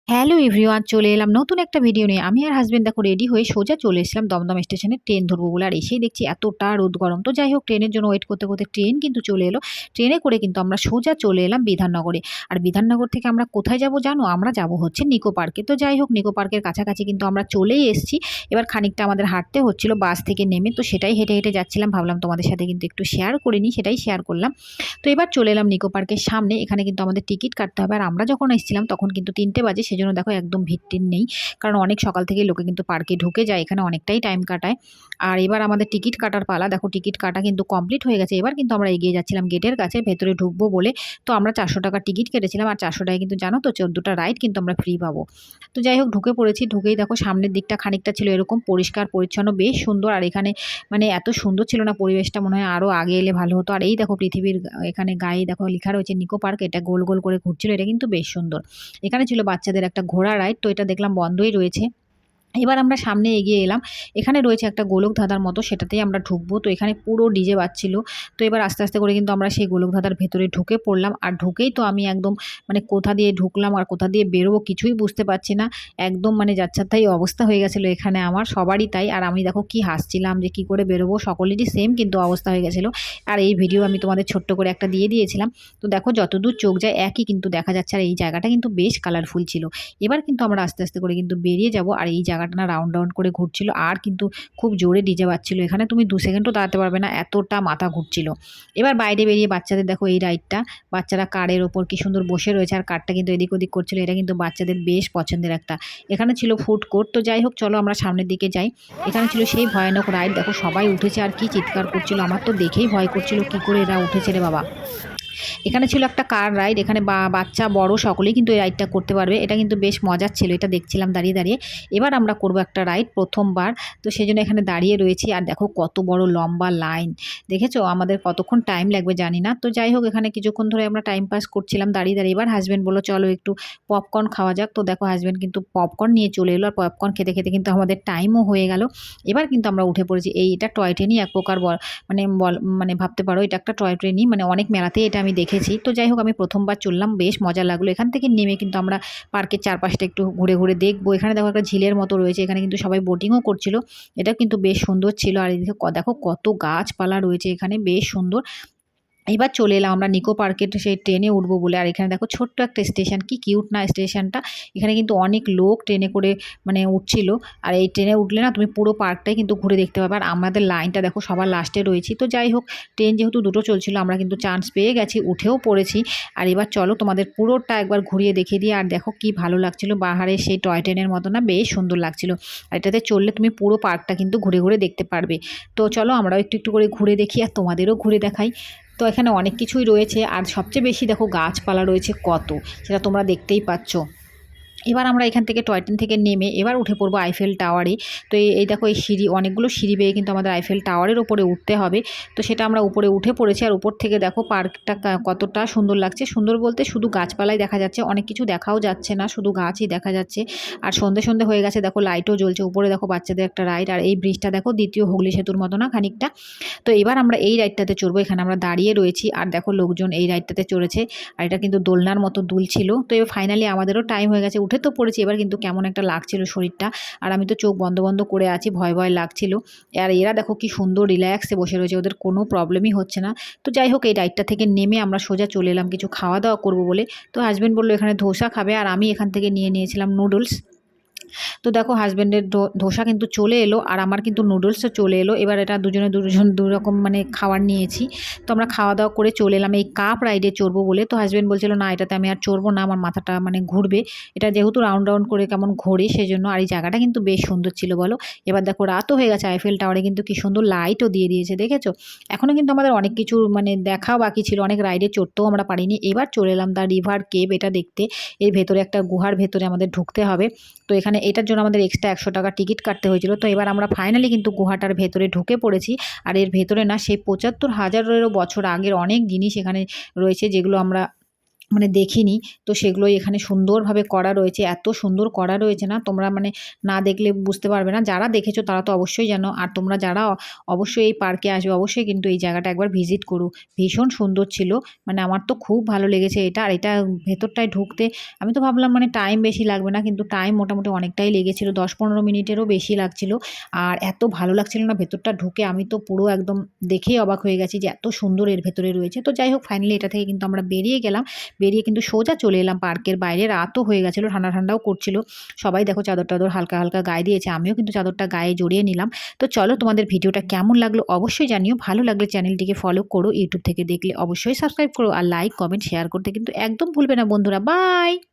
Hello everyone, চলে এলাম নতুন একটা ভিডিও নিয়ে। আমি আর হাজবেন্ড দেখো রেডি হয়ে সোজা চলে এসেছিলাম দমদম স্টেশনে ট্রেন ধরবো বলে। আর এসেই দেখছি এতটা রোদ গরম। তো যাই হোক, ট্রেনের জন্য ওয়েট করতে করতে ট্রেন কিন্তু চলে এলো। ট্রেনে করে কিন্তু আমরা সোজা চলে এলাম বিধাননগরে। আর বিধাননগর থেকে আমরা কোথায় যাব জানো? আমরা যাব হচ্ছে নিকো পার্কে। তো যাই হোক, নিকো পার্কের কাছাকাছি কিন্তু আমরা চলেই এসেছি। এবার খানিকটা আমাদের হাঁটতে হচ্ছিল বাস থেকে নেমে, তো সেটাই হেঁটে হেঁটে যাচ্ছিলাম। ভাবলাম তোমাদের সাথে কিন্তু একটু শেয়ার করে নিই, সেটাই শেয়ার করলাম। তো এবার চলে এলাম নিকো পার্কের সামনে। এখানে কিন্তু আমাদের টিকিট কাটতে হবে। আর আমরা যখন এসেছিলাম তখন কিন্তু 3টে বাজে, সেজন্য দেখো একদম ভিড় নেই। কারণ অনেক সকাল থেকেই লোকে কিন্তু পার্কে ঢুকে যায়, এখানে অনেকটাই টাইম কাটায়। আর এবার আমাদের টিকিট কাটার পালা। দেখো টিকিট কাটা কিন্তু কমপ্লিট হয়ে গেছে। এবার কিন্তু আমরা এগিয়ে যাচ্ছিলাম গেটের কাছে ভেতরে ঢুকবো বলে। তো আমরা 400 টাকা টিকিট কেটেছিলাম। আর 400 টাকায় কিন্তু জানো তো 14টা রাইড কিন্তু আমরা ফ্রি পাবো। তো যাই হোক, ঢুকে পড়েছি। ঢুকেই দেখো সামনের দিকটা খানিকটা ছিল এরকম পরিষ্কার পরিচ্ছন্ন, বেশ সুন্দর। আর এখানে মানে এত সুন্দর ছিল না পরিবেশটা, মনে হয় আরও আগে এলে ভালো হতো। আর এই দেখো পৃথিবীর এখানে গায়ে দেখো লেখা রয়েছে নিকো পার্ক। এটা গোল গোল করে ঘুরছিল, এটা কিন্তু বেশ সুন্দর। এখানে ছিল বাচ্চাদের একটা ঘোড়া রাইড, তো এটা দেখলাম বন্ধই রয়েছে। এবার আমরা সামনে এগিয়ে এলাম। এখানে রয়েছে একটা গোলক ধাঁধার মতো, সেটাতেই আমরা ঢুকবো। তো এখানে পুরো ডিজে বাজছিল। তো এবার আস্তে আস্তে করে কিন্তু আমরা সেই গোলক ধাঁধার ভেতরে ঢুকে পড়লাম। আর ঢুকেই তো আমি একদম মানে কোথা দিয়ে ঢুকলাম আর কোথা দিয়ে বেরোবো কিছুই বুঝতে পারছি না। একদম মানে যাচ্ছাতাই অবস্থা হয়ে গেছিলো এখানে, আমার সবারই তাই। আর আমি দেখো কি হাসছিলাম যে কি করে বেরোবো, সকলেরই সেম কিন্তু অবস্থা হয়ে গেছিলো। আর এই ভিডিও আমি তোমাদের ছোট্ট করে একটা দিয়ে দিয়েছিলাম। তো দেখো যতদূর চোখ যায় একই কিন্তু দেখা যাচ্ছে। আর এই জায়গাটা কিন্তু বেশ কালারফুল ছিল। এবার কিন্তু আমরা আস্তে আস্তে করে কিন্তু বেরিয়ে যাব। আর এই জায়গাটা না রাউন্ড রাউন্ড করে ঘুরছিল, আর কিন্তু খুব জোরে ডিজে বাজছিল। এখানে তুমি 2 সেকেন্ডও দাঁড়াতে পারবে না, এতটা মাথা ঘুরছিল। এবার বাইরে বেরিয়ে বাচ্চাদের দেখো এই রাইডটা, বাচ্চারা কারের ওপর কি সুন্দর বসে রয়েছে আর কারটা কিন্তু এদিক ওদিক করছিল। এটা কিন্তু বাচ্চাদের বেশ পছন্দের একটা। এখানে ছিল ফুড কোর্ট। তো যাই হোক, চলো আমরা সামনের দিকে যাই। এখানে ছিল সেই ভয়ানক রাইড। দেখো সবাই উঠেছে আর কি চিৎকার করছিল, আমার তো দেখেই ভয় করছিল কি করে এরা উঠেছে রে বাবা। এখানে ছিল একটা কার রাইড। এখানে বাচ্চা বড় সকলেই কিন্তু এই রাইডটা করতে পারবে। এটা কিন্তু বেশ মজার ছিল, এটা দেখছিলাম দাঁড়িয়ে দাঁড়িয়ে। এবার আমরা করব একটা রাইড প্রথমবার। তো সেই জন্য এখানে দাঁড়িয়ে রয়েছি। আর দেখো কত বড় লম্বা লাইন, দেখেছো? আমাদের কতক্ষণ টাইম লাগবে জানি না। তো যাই হোক, এখানে কিছুক্ষণ ধরে আমরা টাইম পাস করছিলাম দাঁড়িয়ে দাঁড়িয়ে। এবার হাজব্যান্ড বললো চলো একটু পপকর্ন খাওয়া যাক। তো দেখো হাজব্যান্ড কিন্তু পপকর্ন নিয়ে চলে এলো। আর পপকর্ন খেতে খেতে কিন্তু আমাদের টাইমও হয়ে গেল। এবার কিন্তু আমরা উঠে পড়েছি। এটা টয় ট্রেনই এক প্রকার মানে ভাবতে পারো এটা একটা টয় ট্রেনই, মানে অনেক মেলাতেই এটা আমি দেখেছি। তো যাই হোক, আমি প্রথমবার চললাম, বেশ মজা লাগলো। এখান থেকে নেমে কিন্তু আমরা পার্কের চারপাশটা একটু ঘুরে ঘুরে দেখবো। এখানে দেখো একটা ঝিলের মতো রয়েছে, এখানে কিন্তু সবাই বোটিংও করছিল। এটা কিন্তু বেশ সুন্দর ছিল। আর এদিকে দেখো কত গাছপালা রয়েছে এখানে, বেশ সুন্দর। এবার চলে এলাম আমরা নিকো পার্কের সেই ট্রেনে উঠবো বলে। আর এখানে দেখো ছোট্ট একটা স্টেশন, কি কিউট না স্টেশনটা। এখানে কিন্তু অনেক লোক ট্রেনে করে মানে উঠছিল। আর এই ট্রেনে উঠলে না তুমি পুরো পার্কটাই কিন্তু ঘুরে দেখতে পাবে। আর আমাদের লাইনটা দেখো সবার লাস্টে রয়েছি। তো যাই হোক, ট্রেন যেহেতু দুটো চলছিল আমরা কিন্তু চান্স পেয়ে গেছি, উঠেও পড়েছি। আর এবার চলো তোমাদের পুরোটা একবার ঘুরিয়ে দেখিয়ে দিই। আর দেখো কি ভালো লাগছিল, বাহারে সেই টয় ট্রেনের মতো না, বেশ সুন্দর লাগছিল। আর এটাতে চললে তুমি পুরো পার্কটা কিন্তু ঘুরে ঘুরে দেখতে পারবে। তো চলো আমরাও একটু একটু করে ঘুরে দেখি আর তোমাদেরও ঘুরে দেখাই। তো এখানে অনেক কিছুই রয়েছে। আর সবচেয়ে বেশি দেখো গাছপালা রয়েছে কত, সেটা তোমরা দেখতেই পাচ্ছ। এবার আমরা এখান থেকে টয় ট্রেন থেকে নেমে এবার উঠে পড়বো আইফেল টাওয়ারে। তো এই দেখো এই সিঁড়ি, অনেকগুলো সিঁড়ি বেয়ে কিন্তু আমাদের আইফেল টাওয়ারের উপরে উঠতে হবে। তো সেটা আমরা উপরে উঠে পড়েছি। আর উপর থেকে দেখো পার্কটা কতটা সুন্দর লাগছে। সুন্দর বলতে শুধু গাছপালাই দেখা যাচ্ছে, অনেক কিছু দেখাও যাচ্ছে না, শুধু গাছই দেখা যাচ্ছে। আর সন্ধে সন্ধে হয়ে গেছে, দেখো লাইটও জ্বলছে। উপরে দেখো বাচ্চাদের একটা রাইড। আর এই ব্রিজটা দেখো দ্বিতীয় হুগলি সেতুর মতো না খানিকটা। তো এবার আমরা এই রাইডটাতে চড়বো। এখানে আমরা দাঁড়িয়ে রয়েছি আর দেখো লোকজন এই রাইডটাতে চড়েছে। আর এটা কিন্তু দোলনার মতো দুলছিল। তো এবার ফাইনালি আমাদেরও টাইম হয়ে গেছে, উঠে তো পড়েছি। এবার কিন্তু কেমন একটা লাগছিল শরীরটা। আর আমি তো চোখ বন্ধ বন্ধ করে আছি, ভয় ভয় লাগছিল। আর এরা দেখো কি সুন্দর রিল্যাক্সে বসে রয়েছে, ওদের কোনো প্রবলেমই হচ্ছে না। তো যাই হোক, এই রাইডটা থেকে নেমে আমরা সোজা চলে এলাম কিছু খাওয়া দাওয়া করবো বলে। তো হাজব্যান্ড বললো এখানে ধোসা খাবে, আর আমি এখান থেকে নিয়ে নিয়েছিলাম নুডলস। তো দেখো হাজব্যান্ডের ধোসা কিন্তু চলে এলো, আর আমার কিন্তু নুডলসও চলে এলো। এবার এটা দুজনে দুরকম মানে খাবার নিয়েছি। তো আমরা খাওয়া দাওয়া করে চলে এলাম এই কাপ রাইডে চড়বো বলে। তো হাজব্যান্ড বলছিল না এটাতে আমি আর চড়বো না, আমার মাথাটা মানে ঘুরবে। এটা যেহেতু রাউন্ড রাউন্ড করে কেমন ঘোরে সেজন্য। আর এই জায়গাটা কিন্তু বেশ সুন্দর ছিল বলো। এবার দেখো রাতও হয়ে গেছে, আইফেল টাওয়ারে কিন্তু কি সুন্দর লাইটও দিয়ে দিয়েছে, দেখেছো? এখনও কিন্তু আমাদের অনেক কিছু মানে দেখাও বাকি ছিল, অনেক রাইডে চড়তেও আমরা পারিনি। এবার চলে এলাম দ্য রিভার কেভ, এটা দেখতে। এর ভেতরে একটা গুহার ভেতরে আমাদের ঢুকতে হবে। তো এখানে এটার জন্য আমাদের এক্সট্রা 100 টাকা টিকিট কাটতে হয়েছিল। তো এবার আমরা ফাইনালি কিন্তু গুহাটার ভেতরে ঢুকে পড়েছি। আর এর ভেতরে না সেই 75,000-এরও বছর আগের অনেক জিনিস এখানে রয়েছে, যেগুলো আমরা মানে দেখিনি। তো সেগুলোই এখানে সুন্দরভাবে করা রয়েছে। এত সুন্দর করা রয়েছে না, তোমরা মানে না দেখলে বুঝতে পারবে না। যারা দেখেছো তারা তো অবশ্যই জানো। আর তোমরা যারা অবশ্যই এই পার্কে আসবে অবশ্যই কিন্তু এই জায়গাটা একবার ভিজিট করো। ভীষণ সুন্দর ছিল। মানে আমার তো খুব ভালো লেগেছে এটা। আর এটা ভেতরটায় ঢুকতে আমি তো ভাবলাম মানে টাইম বেশি লাগবে না, কিন্তু টাইম মোটামুটি অনেকটাই লেগেছিল। ১০-১৫ মিনিটেরও বেশি লাগছিল। আর এত ভালো লাগছিল না ভেতরটা ঢুকে, আমি তো পুরো একদম দেখেই অবাক হয়ে গেছি যে এত সুন্দর এর ভেতরে রয়েছে। তো যাই হোক ফাইনালি এটা থেকে কিন্তু আমরা বেরিয়ে গেলাম। বেরিয়ে কিন্তু সোজা চলে এলাম পার্কের বাইরে। রাতও হয়ে গেছিলো, ঠান্ডা ঠান্ডাও করছিল। সবাই দেখো চাদর টাদর হালকা হালকা গায়ে দিয়েছে, আমিও কিন্তু চাদরটা গায়ে জড়িয়ে নিলাম। তো চলো, তোমাদের ভিডিওটা কেমন লাগলো অবশ্যই জানিও। ভালো লাগলে চ্যানেলটিকে ফলো করো, ইউটিউব থেকে দেখলে অবশ্যই সাবস্ক্রাইব করো, আর লাইক কমেন্ট শেয়ার করতে কিন্তু একদম ভুলবে না বন্ধুরা। বাই।